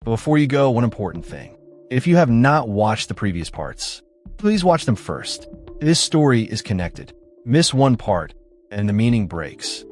But before you go, one important thing. If you have not watched the previous parts, please watch them first. This story is connected. Miss one part, and the meaning breaks.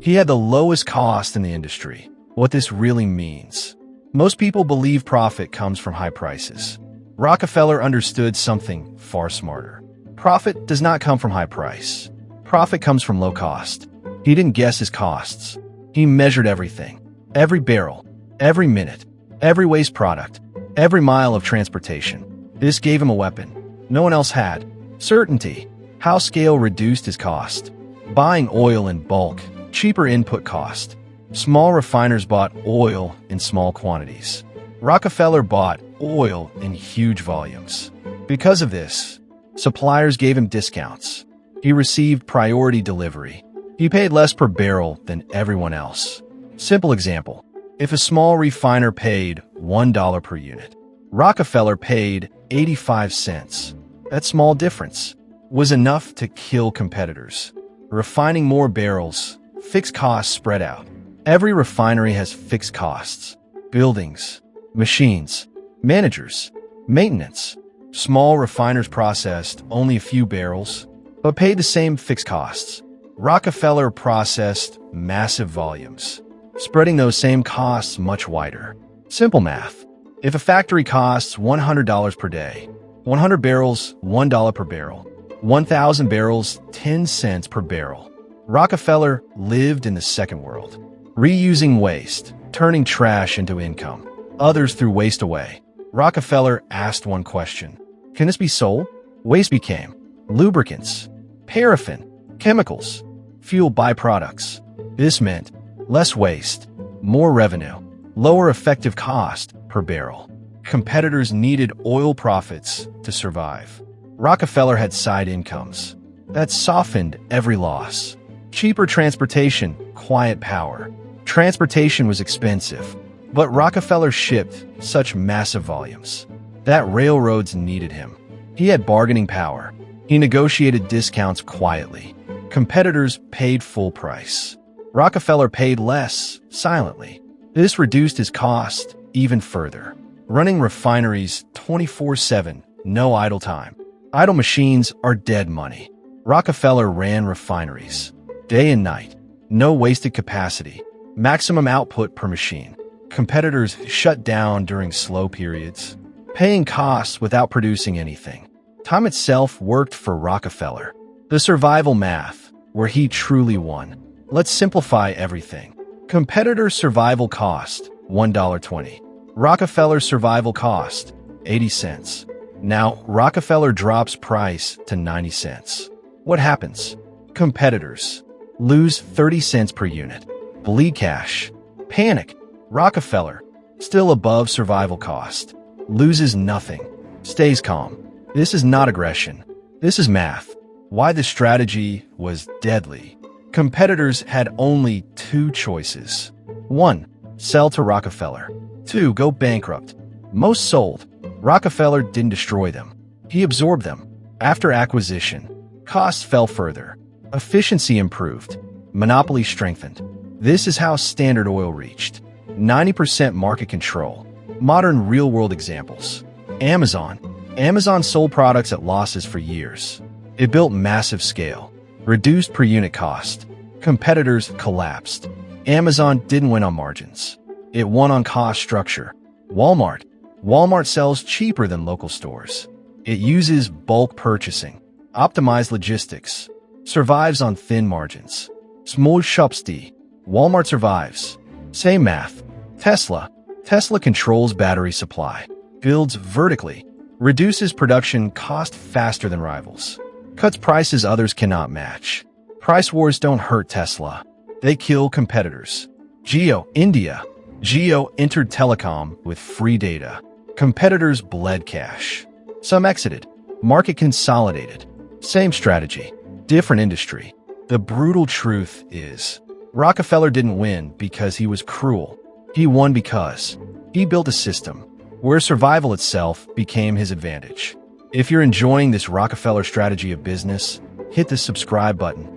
He had the lowest cost in the industry. What this really means. Most people believe profit comes from high prices. Rockefeller understood something far smarter. Profit does not come from high price. Profit comes from low cost. He didn't guess his costs. He measured everything. Every barrel, every minute, every waste product, every mile of transportation. This gave him a weapon no one else had. Certainty. How scale reduced his cost. Buying oil in bulk, cheaper input cost. Small refiners bought oil in small quantities. Rockefeller bought oil in huge volumes. Because of this, suppliers gave him discounts. He received priority delivery. He paid less per barrel than everyone else. Simple example. If a small refiner paid $1 per unit, Rockefeller paid 85 cents. That small difference was enough to kill competitors. Refining more barrels, fixed costs spread out. Every refinery has fixed costs. Buildings, machines, managers, maintenance. Small refiners processed only a few barrels, but paid the same fixed costs. Rockefeller processed massive volumes, spreading those same costs much wider. Simple math. If a factory costs $100 per day, 100 barrels, $1 per barrel, 1,000 barrels, 10 cents per barrel. Rockefeller lived in the second world, reusing waste, turning trash into income. Others threw waste away. Rockefeller asked one question. Can this be sold? Waste became lubricants, paraffin, chemicals, fuel byproducts. This meant less waste, more revenue, lower effective cost per barrel. Competitors needed oil profits to survive. Rockefeller had side incomes that softened every loss. Cheaper transportation, quiet power. Transportation was expensive, but Rockefeller shipped such massive volumes that railroads needed him. He had bargaining power. He negotiated discounts quietly. Competitors paid full price. Rockefeller paid less, silently. This reduced his cost even further. Running refineries 24/7, no idle time. Idle machines are dead money. Rockefeller ran refineries day and night. No wasted capacity. Maximum output per machine. Competitors shut down during slow periods, paying costs without producing anything. Time itself worked for Rockefeller. The survival math, where he truly won. Let's simplify everything. Competitor survival cost, $1.20. Rockefeller survival cost, 80 cents. Now, Rockefeller drops price to 90 cents. What happens? Competitors lose 30 cents per unit. Bleed cash. Panic. Rockefeller, still above survival cost, loses nothing, stays calm. This is not aggression. This is math. Why this strategy was deadly. Competitors had only two choices. 1. Sell to Rockefeller. 2. Go bankrupt. Most sold. Rockefeller didn't destroy them. He absorbed them. After acquisition, costs fell further. Efficiency improved. Monopoly strengthened. This is how Standard Oil reached 90% market control. Modern real-world examples. Amazon. Amazon sold products at losses for years. It built massive scale, reduced per unit cost. Competitors collapsed. Amazon didn't win on margins. It won on cost structure. Walmart. Walmart sells cheaper than local stores. It uses bulk purchasing, optimized logistics, survives on thin margins. Small shopsty. Walmart survives. Same math. Tesla. Tesla controls battery supply, builds vertically, reduces production cost faster than rivals, cuts prices others cannot match. Price wars don't hurt Tesla. They kill competitors. Jio, India. Jio entered telecom with free data. Competitors bled cash. Some exited. Market consolidated. Same strategy, different industry. The brutal truth is, Rockefeller didn't win because he was cruel. He won because he built a system where survival itself became his advantage. If you're enjoying this Rockefeller strategy of business, hit the subscribe button.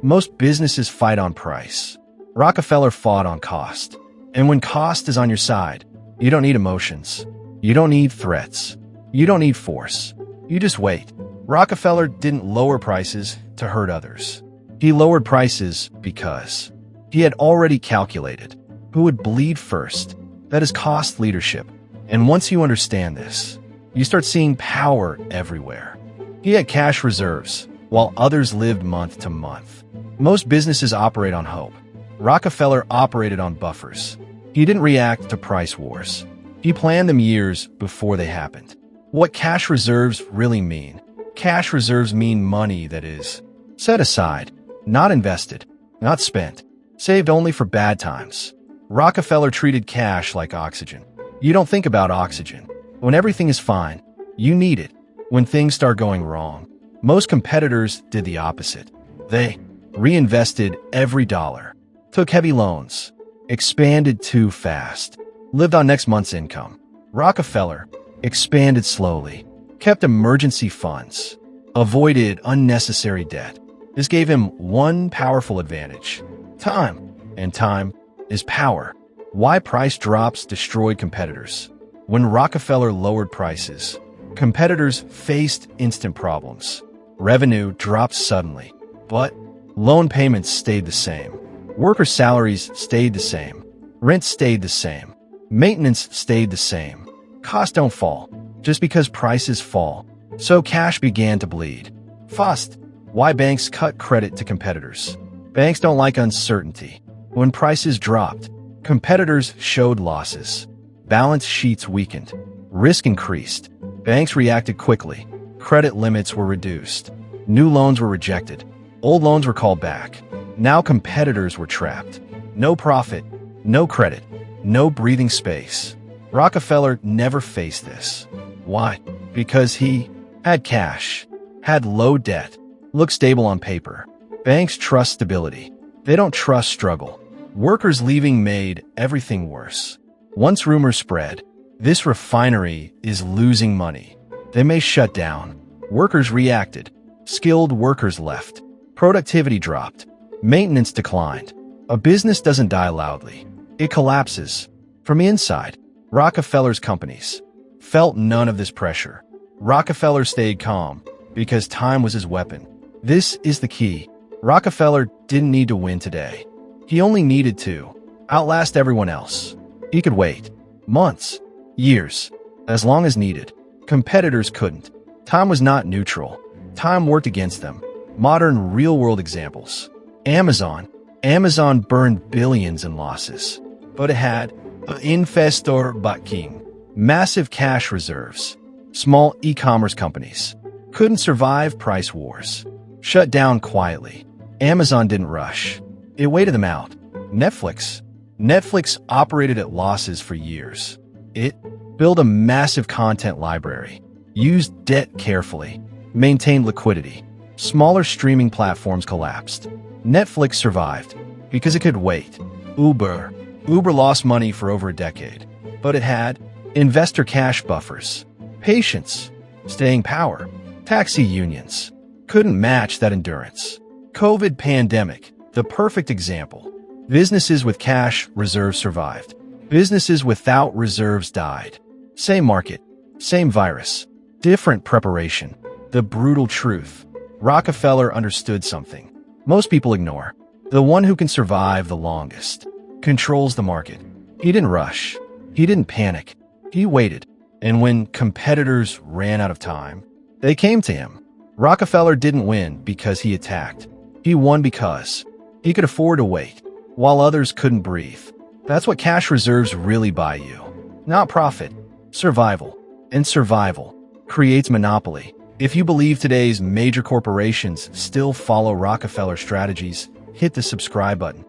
Most businesses fight on price. Rockefeller fought on cost. And when cost is on your side, You don't need emotions. You don't need threats. You don't need force. You just wait. Rockefeller didn't lower prices to hurt others. He lowered prices because he had already calculated who would bleed first. That is cost leadership. And once you understand this, you start seeing power everywhere. He had cash reserves, while others lived month to month. Most businesses operate on hope. Rockefeller operated on buffers. He didn't react to price wars. He planned them years before they happened. What cash reserves really mean? Cash reserves mean money that is set aside, not invested, not spent, saved only for bad times. Rockefeller treated cash like oxygen. You don't think about oxygen. When everything is fine, you need it. When things start going wrong, most competitors did the opposite. They reinvested every dollar, took heavy loans, expanded too fast, lived on next month's income. Rockefeller expanded slowly, kept emergency funds, avoided unnecessary debt. This gave him one powerful advantage: time. And time is power. Why price drops destroyed competitors? When Rockefeller lowered prices, competitors faced instant problems. Revenue dropped suddenly, but loan payments stayed the same. Worker salaries stayed the same. Rent stayed the same. Maintenance stayed the same. Costs don't fall just because prices fall. So cash began to bleed. First, why banks cut credit to competitors? Banks don't like uncertainty. When prices dropped, competitors showed losses. Balance sheets weakened. Risk increased. Banks reacted quickly. Credit limits were reduced. New loans were rejected. Old loans were called back. Now competitors were trapped. No profit, no credit, no breathing space. Rockefeller never faced this. Why? Because he had cash, had low debt, looked stable on paper. Banks trust stability. They don't trust struggle. Workers leaving made everything worse. Once rumors spread, this refinery is losing money. They may shut down. Workers reacted. Skilled workers left. Productivity dropped. Maintenance declined. A business doesn't die loudly. It collapses. From the inside, Rockefeller's companies felt none of this pressure. Rockefeller stayed calm because time was his weapon. This is the key. Rockefeller didn't need to win today. He only needed to outlast everyone else. He could wait months, years, as long as needed. Competitors couldn't. Time was not neutral. Time worked against them. Modern real-world examples. Amazon. Amazon burned billions in losses, but it had an investor backing, massive cash reserves. Small e-commerce companies couldn't survive price wars. Shut down quietly. Amazon didn't rush. It waited them out. Netflix. Netflix operated at losses for years. It built a massive content library, used debt carefully, maintained liquidity. Smaller streaming platforms collapsed. Netflix survived because it could wait. Uber. Uber lost money for over a decade, but it had investor cash buffers, patience, staying power. Taxi unions couldn't match that endurance. COVID pandemic, the perfect example. Businesses with cash reserves survived. Businesses without reserves died. Same market, same virus, different preparation. The brutal truth. Rockefeller understood something most people ignore. The one who can survive the longest controls the market. He didn't rush. He didn't panic. He waited. And when competitors ran out of time, they came to him. Rockefeller didn't win because he attacked. He won because he could afford to wait, while others couldn't breathe. That's what cash reserves really buy you. Not profit, survival. And survival creates monopoly. If you believe today's major corporations still follow Rockefeller strategies, hit the subscribe button.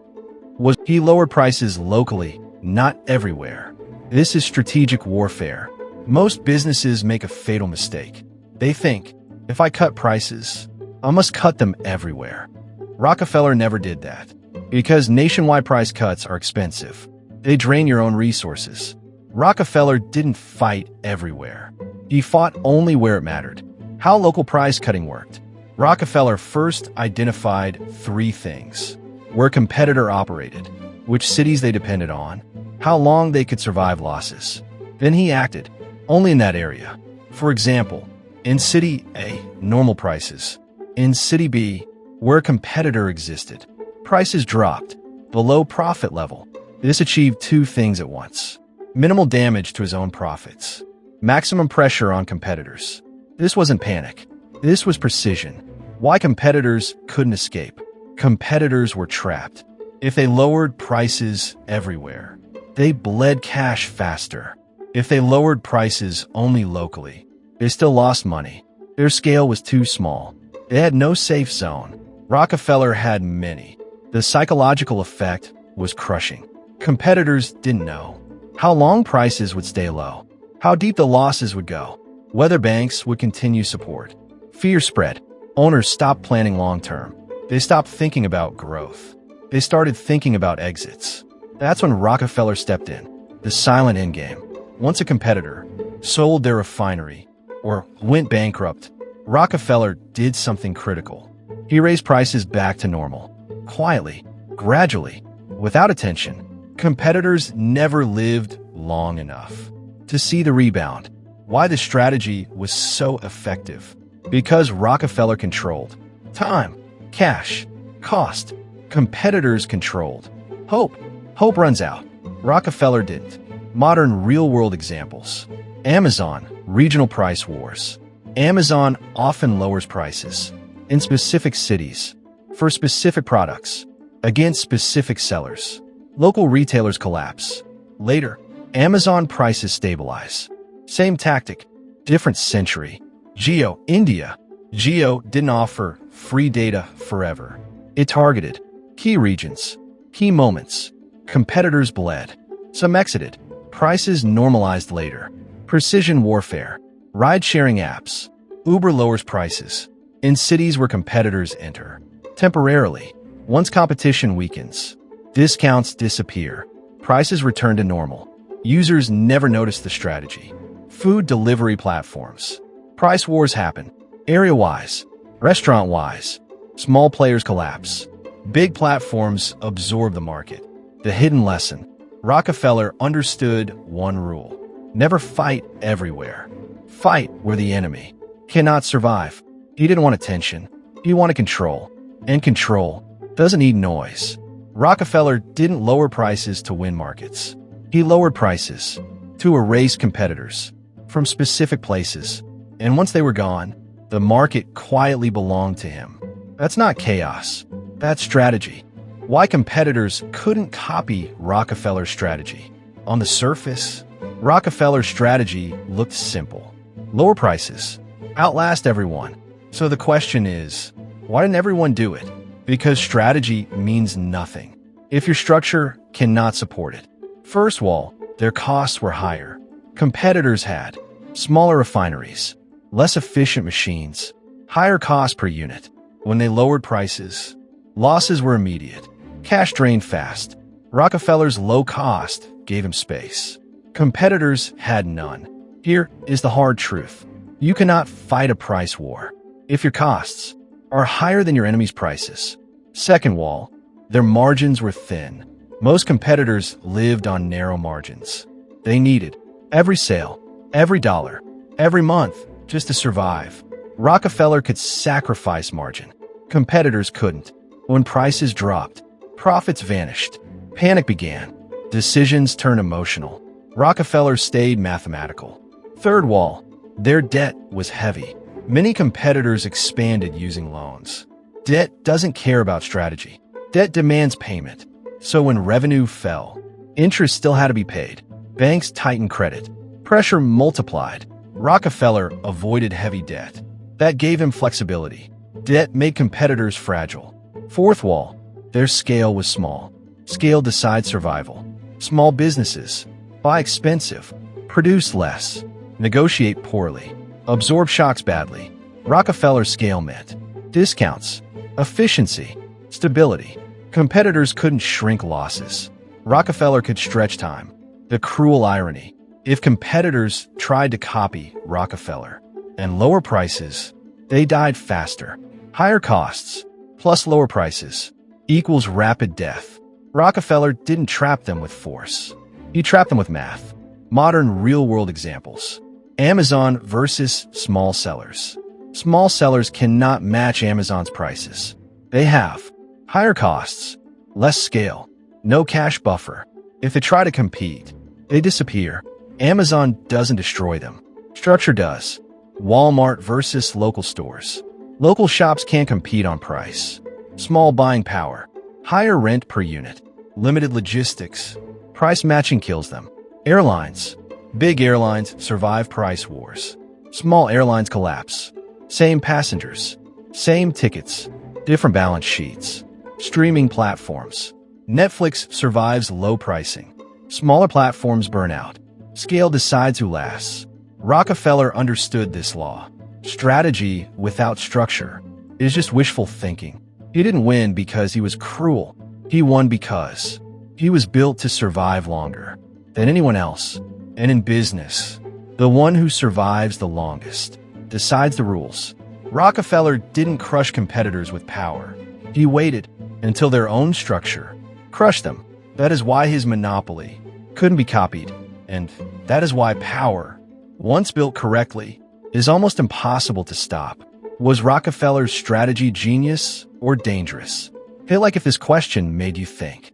He lowered prices locally, not everywhere. This is strategic warfare. Most businesses make a fatal mistake. They think, if I cut prices, I must cut them everywhere. Rockefeller never did that. Because nationwide price cuts are expensive. They drain your own resources. Rockefeller didn't fight everywhere. He fought only where it mattered. How local price cutting worked. Rockefeller first identified 3 things: where competitor operated, which cities they depended on, how long they could survive losses, Then he acted, only in that area. For example, in City A, normal prices. In City B, where a competitor existed, prices dropped below profit level. This achieved two things at once: minimal damage to his own profits, maximum pressure on competitors. This wasn't panic. This was precision. Why competitors couldn't escape? Competitors were trapped. If they lowered prices everywhere, they bled cash faster. If they lowered prices only locally, they still lost money. Their scale was too small. They had no safe zone. Rockefeller had many. The psychological effect was crushing. Competitors didn't know how long prices would stay low, how deep the losses would go, whether banks would continue support. Fear spread. Owners stopped planning long-term. They stopped thinking about growth. They started thinking about exits. That's when Rockefeller stepped in, the silent endgame. Once a competitor sold their refinery or went bankrupt, Rockefeller did something critical. He raised prices back to normal, quietly, gradually, without attention. Competitors never lived long enough to see the rebound. Why the strategy was so effective? Because Rockefeller controlled time, cash, cost. Competitors controlled hope. Hope runs out. Rockefeller didn't. Modern real-world examples. Amazon, regional price wars. Amazon often lowers prices in specific cities, for specific products, against specific sellers. Local retailers collapse. Later, Amazon prices stabilize. Same tactic, different century. Jio, India. Jio didn't offer free data forever. It targeted key regions, key moments. Competitors bled. Some exited. Prices normalized later. Precision warfare. Ride-sharing apps. Uber lowers prices in cities where competitors enter. Temporarily, once competition weakens, discounts disappear. Prices return to normal. Users never notice the strategy. Food delivery platforms. Price wars happen. Area-wise, restaurant-wise. Small players collapse. Big platforms absorb the market. The hidden lesson. Rockefeller understood one rule. Never fight everywhere. Fight where the enemy cannot survive. He didn't want attention. He wanted control. And control doesn't need noise. Rockefeller didn't lower prices to win markets. He lowered prices to erase competitors from specific places. And once they were gone, the market quietly belonged to him. That's not chaos. That's strategy. Why competitors couldn't copy Rockefeller's strategy? On the surface, Rockefeller's strategy looked simple. Lower prices. Outlast everyone. So the question is, why didn't everyone do it? Because strategy means nothing if your structure cannot support it. First of all, their costs were higher. Competitors had smaller refineries, less efficient machines, higher cost per unit. When they lowered prices, losses were immediate. Cash drained fast. Rockefeller's low cost gave him space. Competitors had none. Here is the hard truth. You cannot fight a price war if your costs are higher than your enemy's prices. Second wall, their margins were thin. Most competitors lived on narrow margins. They needed every sale, every dollar, every month just to survive. Rockefeller could sacrifice margin. Competitors couldn't. When prices dropped, profits vanished. Panic began. Decisions turned emotional. Rockefeller stayed mathematical. Third wall, their debt was heavy. Many competitors expanded using loans. Debt doesn't care about strategy. Debt demands payment. So when revenue fell, interest still had to be paid. Banks tightened credit. Pressure multiplied. Rockefeller avoided heavy debt. That gave him flexibility. Debt made competitors fragile. Fourth wall, their scale was small. Scale decides survival. Small businesses buy expensive, produce less, negotiate poorly, absorb shocks badly. Rockefeller's scale meant discounts, efficiency, stability. Competitors couldn't shrink losses. Rockefeller could stretch time. The cruel irony. If competitors tried to copy Rockefeller and lower prices, they died faster. Higher costs plus lower prices equals rapid death. Rockefeller didn't trap them with force. He trapped them with math. Modern real-world examples. Amazon versus small sellers. Small sellers cannot match Amazon's prices. They have higher costs, less scale, no cash buffer. If they try to compete, they disappear. Amazon doesn't destroy them. Structure does. Walmart versus local stores. Local shops can't compete on price. Small buying power. Higher rent per unit. Limited logistics. Price matching kills them. Airlines. Big airlines survive price wars. Small airlines collapse. Same passengers. Same tickets. Different balance sheets. Streaming platforms. Netflix survives low pricing. Smaller platforms burn out. Scale decides who lasts. Rockefeller understood this law. Strategy without structure is just wishful thinking. He didn't win because he was cruel. He won because he was built to survive longer than anyone else. And in business, the one who survives the longest decides the rules. Rockefeller didn't crush competitors with power. He waited until their own structure crushed them. That is why his monopoly couldn't be copied. And that is why power, once built correctly, is almost impossible to stop. Was Rockefeller's strategy genius or dangerous? Feel like if this question made you think.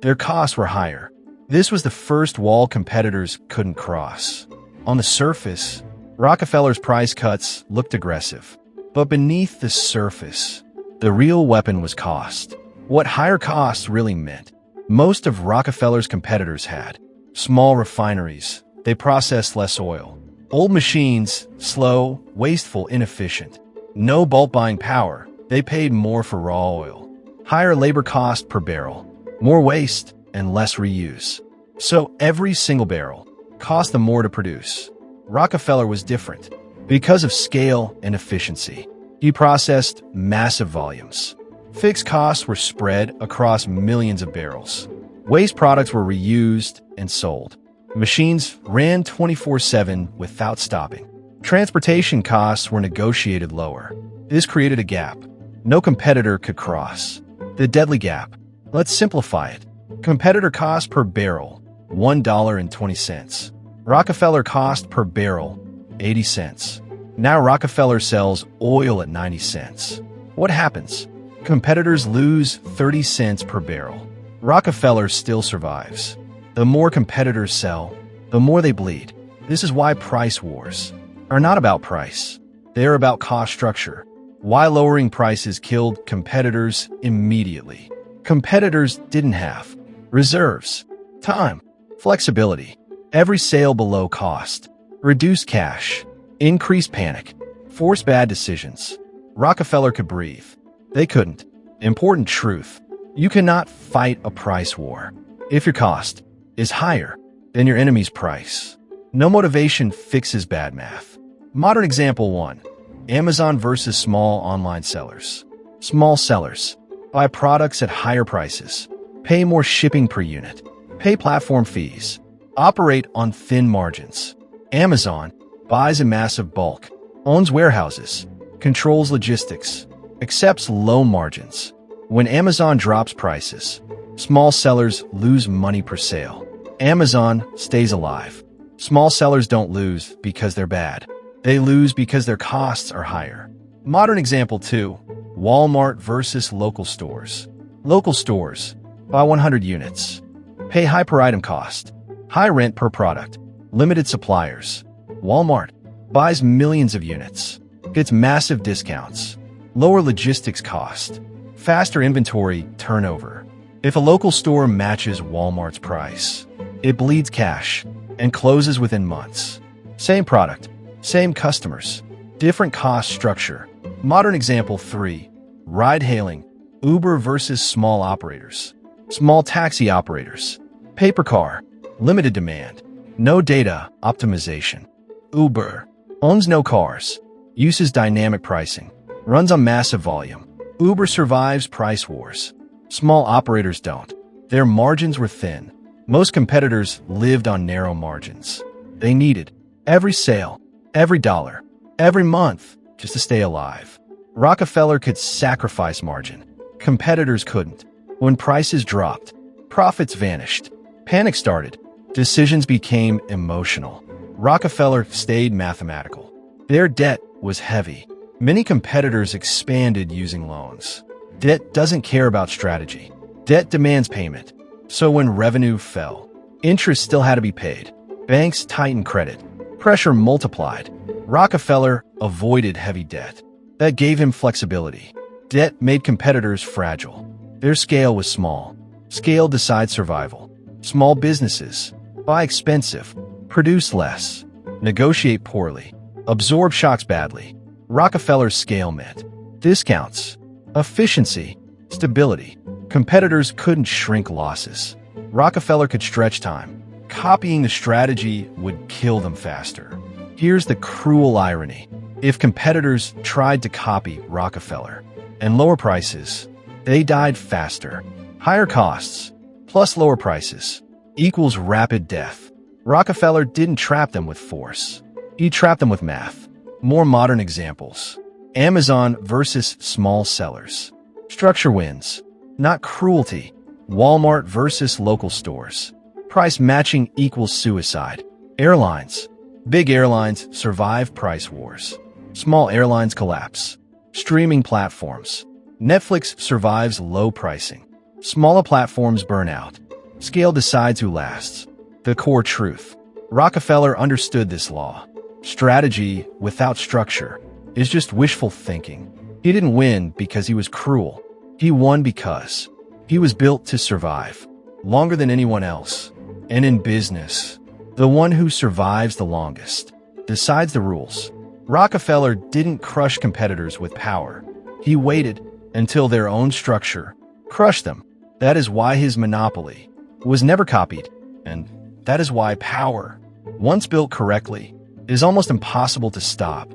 Their costs were higher. This was the first wall competitors couldn't cross. On the surface, Rockefeller's price cuts looked aggressive. But beneath the surface, the real weapon was cost. What higher costs really meant. Most of Rockefeller's competitors had small refineries. They processed less oil. Old machines, slow, wasteful, inefficient. No bulk buying power. They paid more for raw oil. Higher labor cost per barrel. More waste and less reuse. So every single barrel cost them more to produce. Rockefeller was different. Because of scale and efficiency, he processed massive volumes. Fixed costs were spread across millions of barrels. Waste products were reused and sold. Machines ran 24/7 without stopping. Transportation costs were negotiated lower. This created a gap no competitor could cross. The deadly gap. Let's simplify it. Competitor cost per barrel, $1.20. Rockefeller cost per barrel, 80 cents. Now Rockefeller sells oil at 90 cents. What happens? Competitors lose 30 cents per barrel. Rockefeller still survives. The more competitors sell, the more they bleed. This is why price wars are not about price. They are about cost structure. Why lowering prices killed competitors immediately. Competitors didn't have reserves, time, flexibility. Every sale below cost, reduced cash, increased panic, forced bad decisions. Rockefeller could breathe. They couldn't. Important truth. You cannot fight a price war if your cost is higher than your enemy's price. No motivation fixes bad math. Modern example 1. Amazon versus small online sellers. Small sellers buy products at higher prices, pay more shipping per unit, pay platform fees, operate on thin margins. Amazon buys in massive bulk, owns warehouses, controls logistics, accepts low margins. When Amazon drops prices, small sellers lose money per sale. Amazon stays alive. Small sellers don't lose because they're bad. They lose because their costs are higher. Modern example 2. Walmart versus local stores. Local stores buy 100 units, pay high per item cost, high rent per product, limited suppliers. Walmart buys millions of units, gets massive discounts, lower logistics cost, faster inventory turnover. If a local store matches Walmart's price, it bleeds cash and closes within months. Same product, same customers, different cost structure. Modern example 3. Ride-hailing. Uber versus small operators. Small taxi operators. Paper car. Limited demand. No data optimization. Uber owns no cars. Uses dynamic pricing. Runs on massive volume. Uber survives price wars. Small operators don't. Their margins were thin. Most competitors lived on narrow margins. They needed every sale, every dollar, every month just to stay alive. Rockefeller could sacrifice margin. Competitors couldn't. When prices dropped, profits vanished. Panic started. Decisions became emotional. Rockefeller stayed mathematical. Their debt was heavy. Many competitors expanded using loans. Debt doesn't care about strategy. Debt demands payment. So when revenue fell, interest still had to be paid. Banks tightened credit. Pressure multiplied. Rockefeller avoided heavy debt. That gave him flexibility. Debt made competitors fragile. Their scale was small. Scale decides survival. Small businesses buy expensive, produce less, negotiate poorly, absorb shocks badly. Rockefeller's scale meant discounts, efficiency, stability. Competitors couldn't shrink losses. Rockefeller could stretch time. Copying the strategy would kill them faster. Here's the cruel irony. If competitors tried to copy Rockefeller and lower prices, they died faster. Higher costs plus lower prices equals rapid death. Rockefeller didn't trap them with force. He trapped them with math. More modern examples. Amazon versus small sellers. Structure wins, not cruelty. Walmart versus local stores. Price matching equals suicide. Airlines. Big airlines survive price wars. Small airlines collapse. Streaming platforms. Netflix survives low pricing. Smaller platforms burn out. Scale decides who lasts. The core truth. Rockefeller understood this law. Strategy without structure is just wishful thinking. He didn't win because he was cruel. He won because he was built to survive longer than anyone else. And in business, the one who survives the longest decides the rules. Rockefeller didn't crush competitors with power. He waited until their own structure crushed them. That is why his monopoly was never copied. And that is why power, once built correctly, is almost impossible to stop.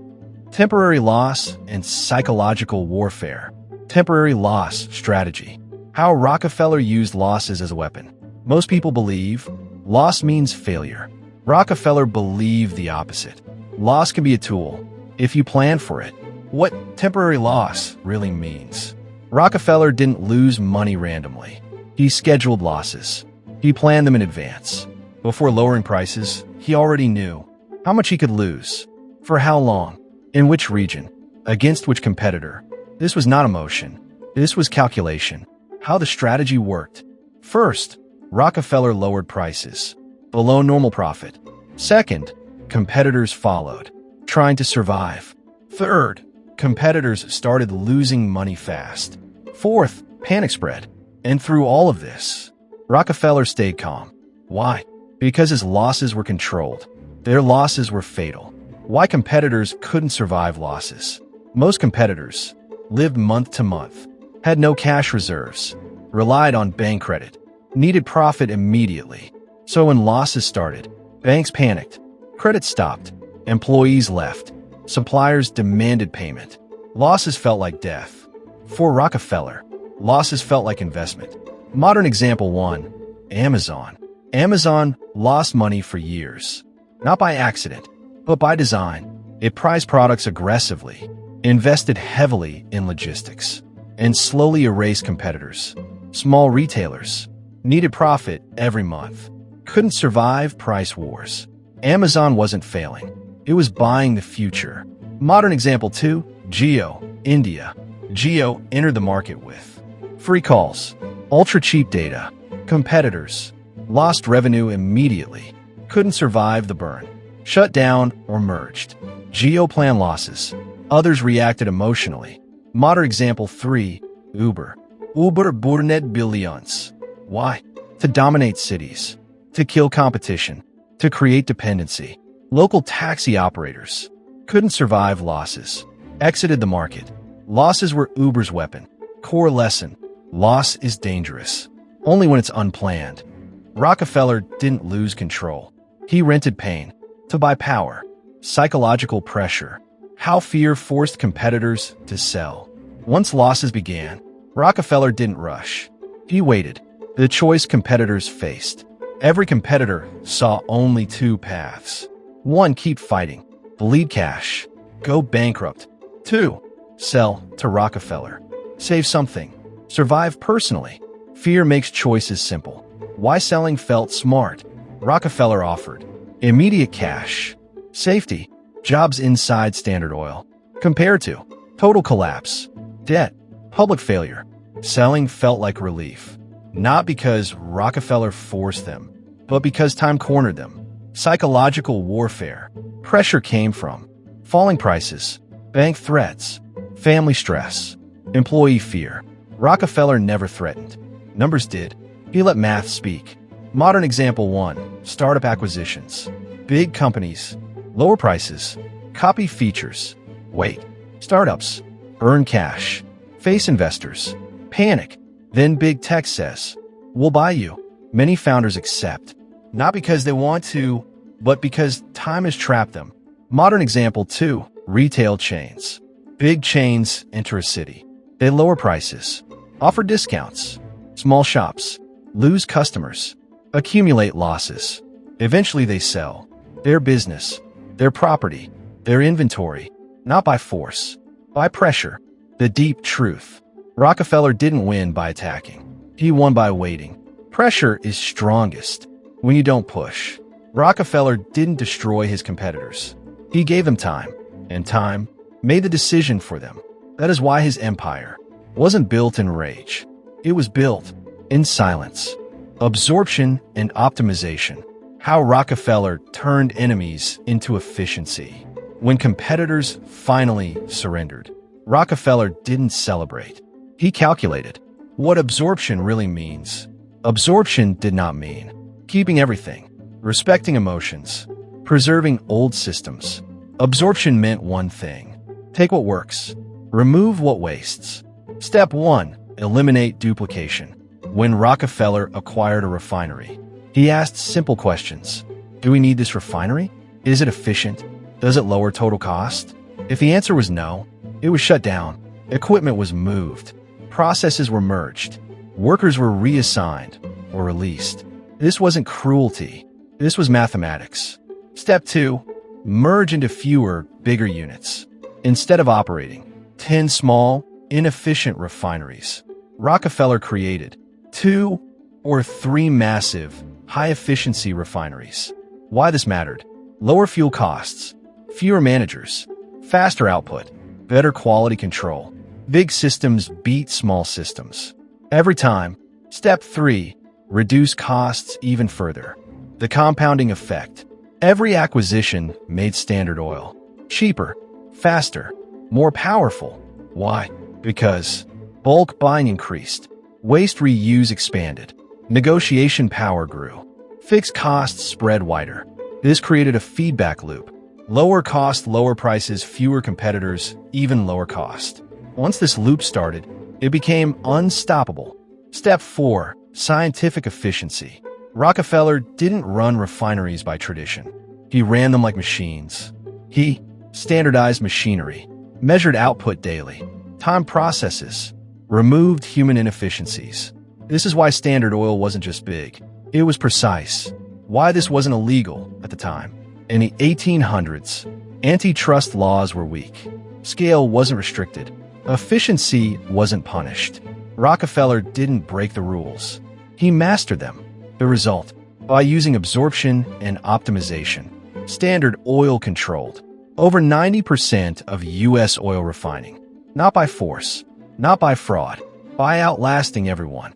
Temporary loss and psychological warfare. Temporary loss strategy. How Rockefeller used losses as a weapon. Most people believe loss means failure. Rockefeller believed the opposite. Loss can be a tool if you plan for it. What temporary loss really means. Rockefeller didn't lose money randomly. He scheduled losses. He planned them in advance. Before lowering prices, he already knew how much he could lose, for how long, in which region, against which competitor. This was not emotion. This was calculation. How the strategy worked. First, Rockefeller lowered prices below normal profit. Second, competitors followed, trying to survive. Third, competitors started losing money fast. Fourth, panic spread. And through all of this, Rockefeller stayed calm. Why? Because his losses were controlled. Their losses were fatal. Why competitors couldn't survive losses. Most competitors lived month to month, had no cash reserves, relied on bank credit, needed profit immediately. So when losses started, banks panicked, credit stopped, employees left, suppliers demanded payment. Losses felt like death. For Rockefeller, losses felt like investment. Modern example 1, Amazon. Amazon lost money for years, not by accident, but by design. It priced products aggressively, invested heavily in logistics, and slowly erased competitors. Small retailers needed profit every month, couldn't survive price wars. Amazon wasn't failing. It was buying the future. Modern example 2, Jio, India. Jio entered the market with free calls, ultra-cheap data. Competitors lost revenue immediately, couldn't survive the burn, shut down or merged. Jio planned losses. Others reacted emotionally. Modern example 3, Uber. Uber burned billions. Why? To dominate cities, to kill competition, to create dependency. Local taxi operators couldn't survive losses, exited the market. Losses were Uber's weapon. Core lesson: loss is dangerous, only when it's unplanned. Rockefeller didn't lose control. He rented pain to buy power. Psychological pressure. How fear forced competitors to sell. Once losses began, Rockefeller didn't rush. He waited. The choice competitors faced. Every competitor saw only 2 paths. 1, keep fighting, bleed cash, go bankrupt. 2, sell to Rockefeller, save something, survive personally. Fear makes choices simple. Why selling felt smart? Rockefeller offered immediate cash, safety, jobs inside Standard Oil, compared to total collapse, debt, public failure. Selling felt like relief, not because Rockefeller forced them, but because time cornered them. Psychological warfare. Pressure came from falling prices, bank threats, family stress, employee fear. Rockefeller never threatened. Numbers did. He let math speak. Modern example 1. Startup acquisitions. Big companies. Lower prices. Copy features. Wait. Startups. Earn cash. Face investors. Panic. Then big tech says, "We'll buy you." Many founders accept. Not because they want to, but because time has trapped them. Modern example 2. Retail chains. Big chains enter a city. They lower prices, offer discounts. Small shops lose customers, accumulate losses. Eventually they sell their business, their property, their inventory, not by force, by pressure. The deep truth. Rockefeller didn't win by attacking. He won by waiting. Pressure is strongest when you don't push. Rockefeller didn't destroy his competitors. He gave them time, and time made the decision for them. That is why his empire wasn't built in rage. It was built in silence, absorption, and optimization. How Rockefeller turned enemies into efficiency. When competitors finally surrendered, Rockefeller didn't celebrate. He calculated what absorption really means. Absorption did not mean keeping everything, respecting emotions, preserving old systems. Absorption meant one thing: take what works, remove what wastes. Step 1. Eliminate duplication. When Rockefeller acquired a refinery, he asked simple questions. Do we need this refinery? Is it efficient? Does it lower total cost? If the answer was no, it was shut down. Equipment was moved. Processes were merged. Workers were reassigned or released. This wasn't cruelty. This was mathematics. Step 2. Merge into fewer, bigger units. Instead of operating 10 small, inefficient refineries, Rockefeller created 2 or 3 massive, high-efficiency refineries. Why this mattered? Lower fuel costs, fewer managers, faster output, better quality control. Big systems beat small systems every time. Step 3. Reduce costs even further. The compounding effect. Every acquisition made Standard Oil cheaper, faster, more powerful. Why? Because bulk buying increased, waste reuse expanded, negotiation power grew, fixed costs spread wider. This created a feedback loop. Lower cost, lower prices, fewer competitors, even lower cost. Once this loop started, it became unstoppable. Step 4. Scientific efficiency. Rockefeller didn't run refineries by tradition. He ran them like machines. He standardized machinery, measured output daily, timed processes, removed human inefficiencies. This is why Standard Oil wasn't just big. It was precise. Why this wasn't illegal at the time. In the 1800s, antitrust laws were weak. Scale wasn't restricted. Efficiency wasn't punished. Rockefeller didn't break the rules. He mastered them. The result, by using absorption and optimization, Standard Oil controlled over 90% of U.S. oil refining. Not by force, not by fraud, by outlasting everyone.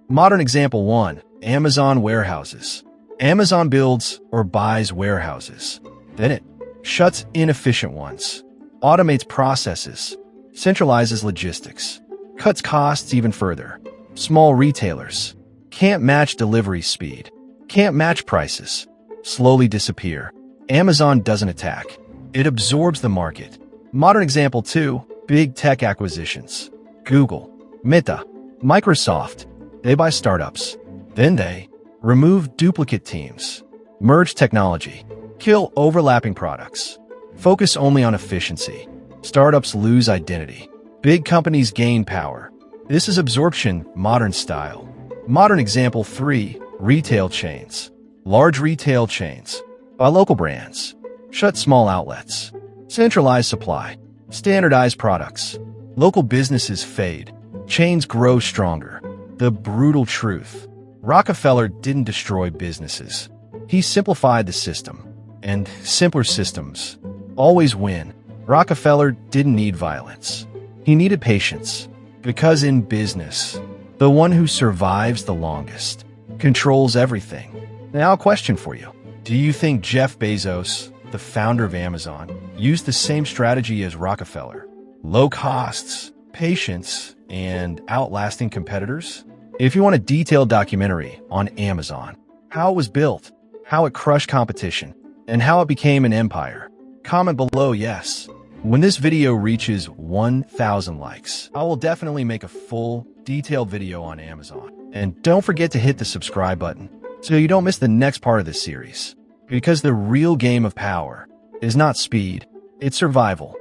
Modern example 1. Amazon warehouses. Amazon builds or buys warehouses. Then it shuts inefficient ones, automates processes, centralizes logistics, cuts costs even further. Small retailers can't match delivery speed, can't match prices, slowly disappear. Amazon doesn't attack. It absorbs the market. Modern example 2. Big tech acquisitions. Google, Meta, Microsoft. They buy startups. Then they remove duplicate teams, merge technology, kill overlapping products, focus only on efficiency. Startups lose identity. Big companies gain power. This is absorption, modern style. Modern example 3. Retail chains. Large retail chains buy local brands, shut small outlets, centralize supply, standardize products. Local businesses fade. Chains grow stronger. The brutal truth. Rockefeller didn't destroy businesses. He simplified the system, and simpler systems always win. Rockefeller didn't need violence. He needed patience, because in business, the one who survives the longest controls everything. Now, a question for you. Do you think Jeff Bezos, the founder of Amazon, used the same strategy as Rockefeller? Low costs, patience, and outlasting competitors? If you want a detailed documentary on Amazon, how it was built, how it crushed competition, and how it became an empire, comment below yes. When this video reaches 1,000 likes, I will definitely make a full, detailed video on Amazon. And don't forget to hit the subscribe button so you don't miss the next part of this series. Because the real game of power is not speed, it's survival.